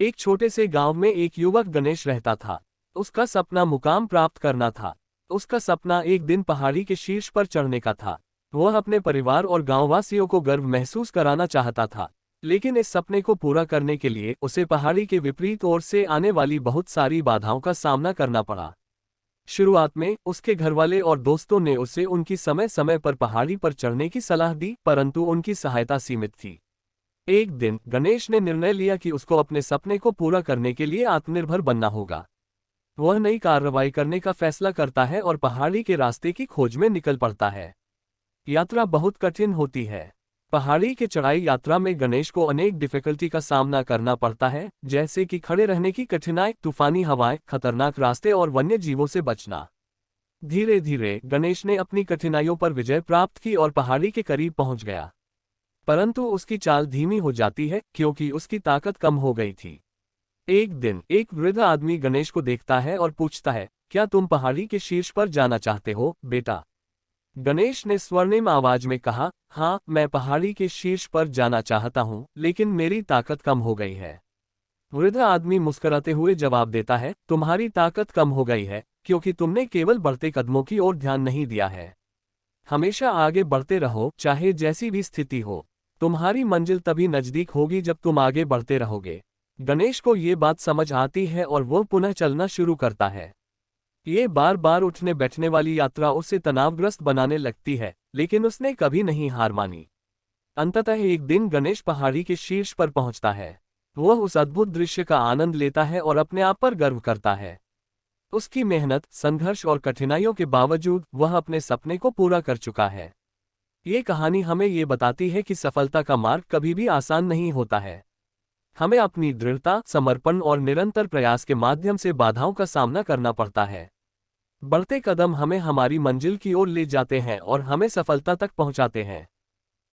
एक छोटे से गांव में एक युवक गणेश रहता था। उसका सपना मुकाम प्राप्त करना था। उसका सपना एक दिन पहाड़ी के शीर्ष पर चढ़ने का था। वह अपने परिवार और गांववासियों को गर्व महसूस कराना चाहता था। लेकिन इस सपने को पूरा करने के लिए उसे पहाड़ी के विपरीत ओर से आने वाली बहुत सारी बाधाओं का सामना करना पड़ा। शुरुआत में उसके घरवाले और दोस्तों ने उसे उनकी समय समय पर पहाड़ी पर चढ़ने की सलाह दी, परंतु उनकी सहायता सीमित थी। एक दिन गणेश ने निर्णय लिया कि उसको अपने सपने को पूरा करने के लिए आत्मनिर्भर बनना होगा। वह नई कार्रवाई करने का फैसला करता है और पहाड़ी के रास्ते की खोज में निकल पड़ता है। यात्रा बहुत कठिन होती है। पहाड़ी के चढ़ाई यात्रा में गणेश को अनेक डिफिकल्टी का सामना करना पड़ता है, जैसे कि खड़े रहने की कठिनाई, तूफानी हवाएं, खतरनाक रास्ते और वन्य जीवों से बचना। धीरे धीरे गणेश ने अपनी कठिनाइयों पर विजय प्राप्त की और पहाड़ी के करीब पहुंच गया। परंतु उसकी चाल धीमी हो जाती है क्योंकि उसकी ताकत कम हो गई थी। एक दिन एक वृद्ध आदमी गणेश को देखता है और पूछता है, क्या तुम पहाड़ी के शीर्ष पर जाना चाहते हो, बेटा? गणेश ने स्वर्णिम आवाज में कहा, हाँ, मैं पहाड़ी के शीर्ष पर जाना चाहता हूँ, लेकिन मेरी ताकत कम हो गई है। वृद्ध आदमी मुस्कुराते हुए जवाब देता है, तुम्हारी ताकत कम हो गई है क्योंकि तुमने केवल बढ़ते कदमों की ओर ध्यान नहीं दिया है। हमेशा आगे बढ़ते रहो, चाहे जैसी भी स्थिति हो। तुम्हारी मंजिल तभी नजदीक होगी जब तुम आगे बढ़ते रहोगे। गणेश को ये बात समझ आती है और वो पुनः चलना शुरू करता है। ये बार बार उठने बैठने वाली यात्रा उसे तनावग्रस्त बनाने लगती है, लेकिन उसने कभी नहीं हार मानी। अंततः एक दिन गणेश पहाड़ी के शीर्ष पर पहुंचता है। वह उस अद्भुत दृश्य का आनंद लेता है और अपने आप पर गर्व करता है। उसकी मेहनत, संघर्ष और कठिनाइयों के बावजूद वह अपने सपने को पूरा कर चुका है। ये कहानी हमें ये बताती है कि सफलता का मार्ग कभी भी आसान नहीं होता है। हमें अपनी दृढ़ता, समर्पण और निरंतर प्रयास के माध्यम से बाधाओं का सामना करना पड़ता है। बढ़ते कदम हमें हमारी मंजिल की ओर ले जाते हैं और हमें सफलता तक पहुंचाते हैं।